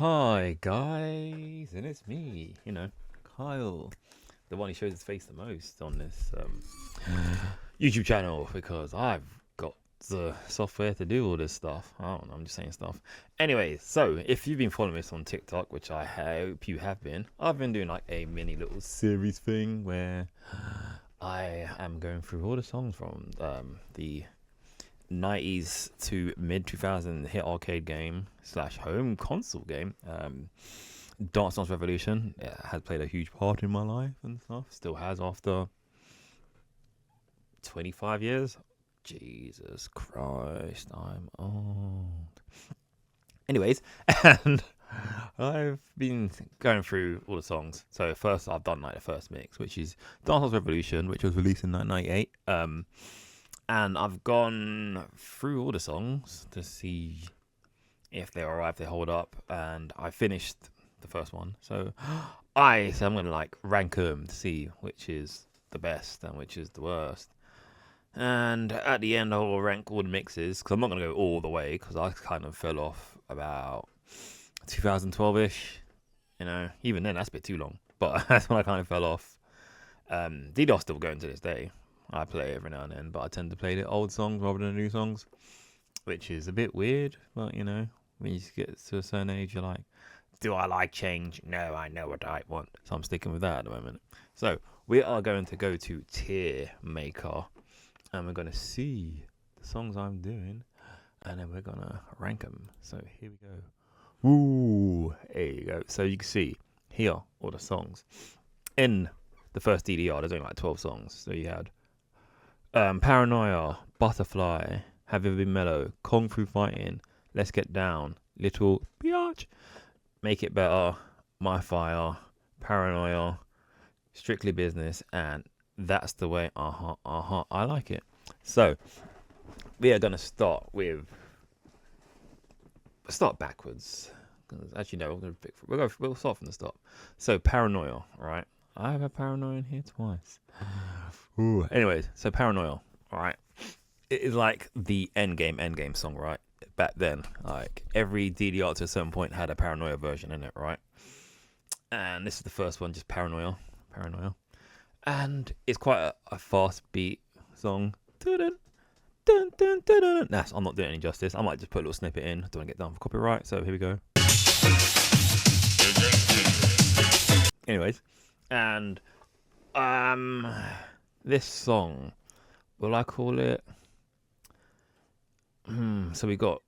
Hi guys, and it's me, Kyle, the one who shows his face the most on this YouTube channel because I've got the software to do all this stuff. I don't know, I'm just saying stuff. Anyway, so if you've been following this on TikTok, which I hope you have been, I've been doing like a mini little series thing where I am going through all the songs from the 90s to mid 2000 hit arcade game slash home console game. Dance Dance Revolution has played a huge part in my life and stuff. Still has after 25 years. Jesus Christ, I'm old. Anyways, and I've been going through all the songs. So first, I've done like the first mix, which is Dance Dance Revolution, which was released in 1998. And I've gone through all the songs to see if they're alright, if they hold up. And I finished the first one. So I'm going to like rank them to see which is the best and which is the worst. And at the end, I'll rank all the mixes because I'm not going to go all the way because I kind of fell off about 2012-ish. Even then, that's a bit too long. But that's when I kind of fell off. DDoS still going to this day. I play every now and then, but I tend to play the old songs rather than the new songs, which is a bit weird. But when you get to a certain age, you're like, do I like change? No, I know what I want. So I'm sticking with that at the moment. So we are going to go to Tier Maker, and we're going to see the songs I'm doing, and then we're going to rank them. So here we go. Ooh, there you go. So you can see here all the songs. In the first DDR, there's only like 12 songs. So you had Paranoia, Butterfly, Have You Ever Been Mellow, Kung Fu Fighting, Let's Get Down, Little Biatch, Make It Better, My Fire, Paranoia, Strictly Business, and That's the Way, I Like It. So we are going to start backwards. Actually, no, we'll start from the start. So Paranoia, right? I have a Paranoia in here twice. Ooh. Anyways, so Paranoia, alright. It is like the endgame song, right? Back then, like every DDR to a certain point had a Paranoia version in it, right? And this is the first one, just Paranoia. And it's quite a fast beat song. I'm not doing it any justice. I might just put a little snippet in. I don't want to get done for copyright, so here we go. Anyways, and this song, will I call it? So we got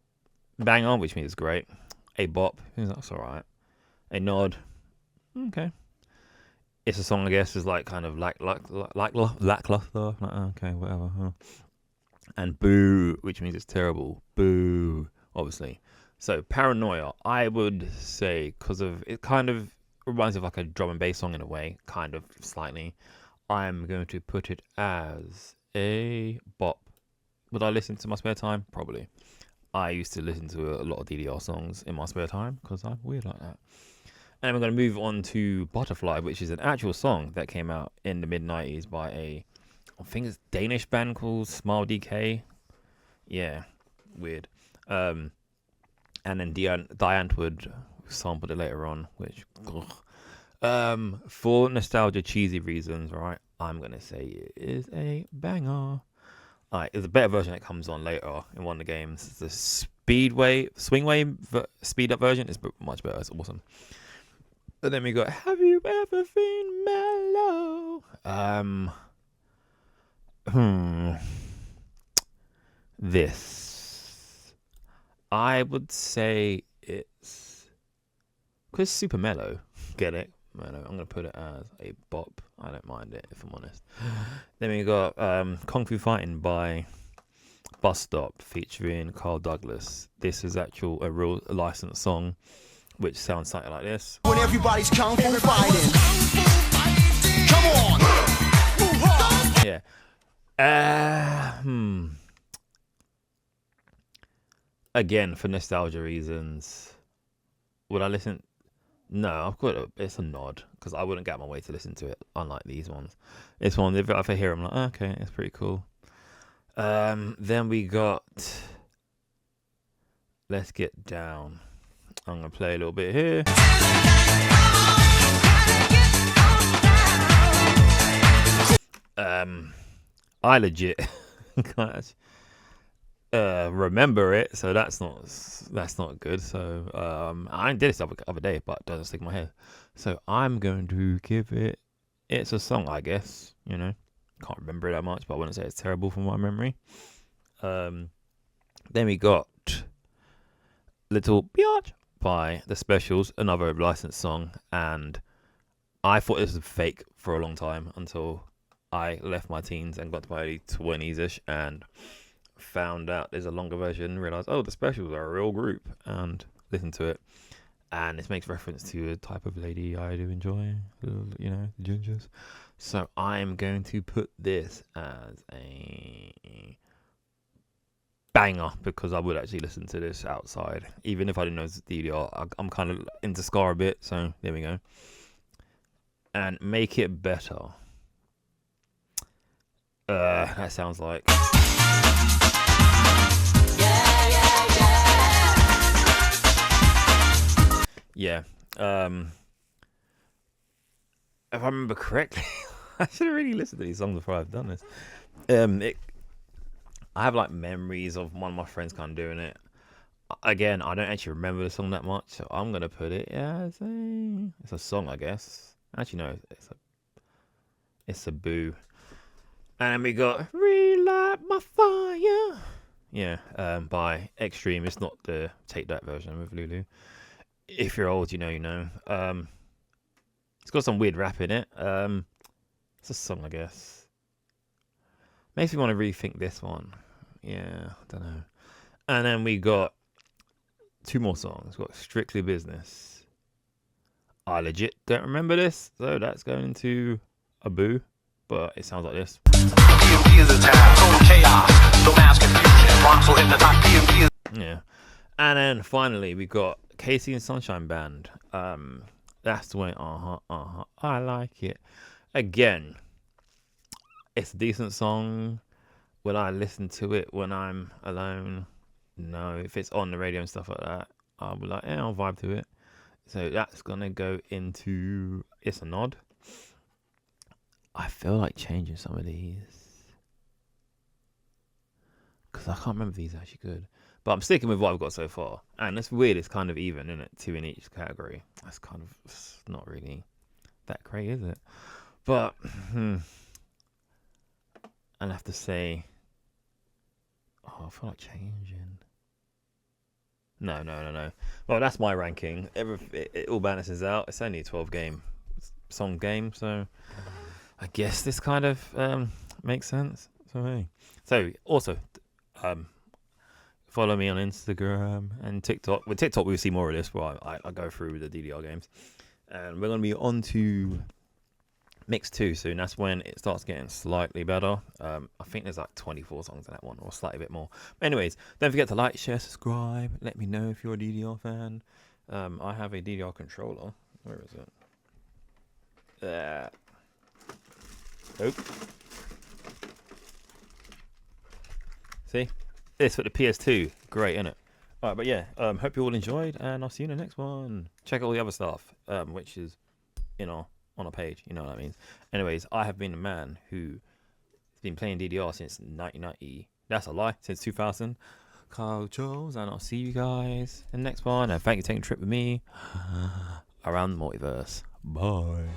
bang on, which means great. A bop, that's alright. A nod, okay. It's a song, I guess, is like kind of lackluster. Like, okay, whatever. Huh? And boo, which means it's terrible. Boo, obviously. So Paranoia, I would say, because of it, kind of reminds me of like a drum and bass song in a way, kind of slightly. I'm going to put it as a bop. Would I listen to my spare time? Probably. I used to listen to a lot of DDR songs in my spare time because I'm weird like that. And we're going to move on to Butterfly, which is an actual song that came out in the mid-90s by I think it's a Danish band called Smile DK. Yeah, weird. And then Diane Wood sampled it later on, which... for nostalgia cheesy reasons, right, I'm gonna say it is a banger. Alright, there's a better version that comes on later in one of the games. The Swingway speed up version is much better. It's awesome. But then we got Have You Ever Been Mellow? This, I would say it's because it's super mellow. Get it? Mellow. I'm gonna put it as a bop. I don't mind it if I'm honest. Then we got Kung Fu Fighting by Bus Stop featuring Carl Douglas. This is a real licensed song, which sounds something like this. When everybody's Kung Fu Fighting, come on, move on. Yeah. Again, for nostalgia reasons, would I listen? No, I've got it's a nod because I wouldn't get my way to listen to it. Unlike these ones, this one, if I hear, I'm like, okay, it's pretty cool. Then we got Let's Get Down. I'm gonna play a little bit here. I legit can't remember it, so that's not good. So I did this the other day, but it doesn't stick in my head. So I'm going to give it. It's a song, I guess. You know, can't remember it that much, but I wouldn't say it's terrible from my memory. Then we got Little Biatch by The Specials, another licensed song, and I thought this was fake for a long time until I left my teens and got to my 20s-ish and found out there's a longer version, realised, oh, The Specials are a real group, and listened to it. And this makes reference to a type of lady I do enjoy, you know, gingers. So I'm going to put this as a banger because I would actually listen to this outside. Even if I didn't know it's DDR, I'm kind of into ska a bit, so there we go. And Make It Better. That sounds like... Yeah. If I remember correctly, I should have really listened to these songs before I've done this. I have like memories of one of my friends kind of doing it. Again, I don't actually remember the song that much, so I'm gonna put it as it's a song, I guess. Actually, no, it's a boo. And then we got Relight My Fire. Yeah, by Extreme. It's not the Take That version with Lulu. If you're old, you know, you know. It's got some weird rap in it. It's a song, I guess. Makes me want to rethink this one. Yeah, I don't know. And then we got two more songs. We've got Strictly Business. I legit don't remember this, so that's going into a boo. But it sounds like this. Yeah. And then finally we got Casey and Sunshine Band. That's the way. I like it. Again, it's a decent song. Will I listen to it when I'm alone? No. If it's on the radio and stuff like that, I'll be like, I'll vibe to it. So that's gonna go into It's a Nod. I feel like changing some of these because I can't remember if these are actually good. But I'm sticking with what I've got so far. And it's weird, it's kind of even, isn't it? 2 in each category. That's kind of not really that great, is it? But I'll have to say, I feel like changing. No. Well, that's my ranking. It all balances out. It's only a 12 song game, so I guess this kind of makes sense. So hey. So also follow me on Instagram and TikTok. With TikTok we'll see more of this where I go through the DDR games. And we're gonna be on to Mix 2 soon. That's when it starts getting slightly better. I think there's like 24 songs in that one, or slightly bit more. But anyways, don't forget to like, share, subscribe. Let me know if you're a DDR fan. I have a DDR controller. Where is it? Oh. See? This for the PS2. Great, innit? Alright, but yeah, hope you all enjoyed, and I'll see you in the next one. Check out all the other stuff, which is, on a page. You know what that means. Anyways, I have been a man who's been playing DDR since 1990. That's a lie. Since 2000. Carl Jones, and I'll see you guys in the next one. And thank you for taking a trip with me around the multiverse. Bye.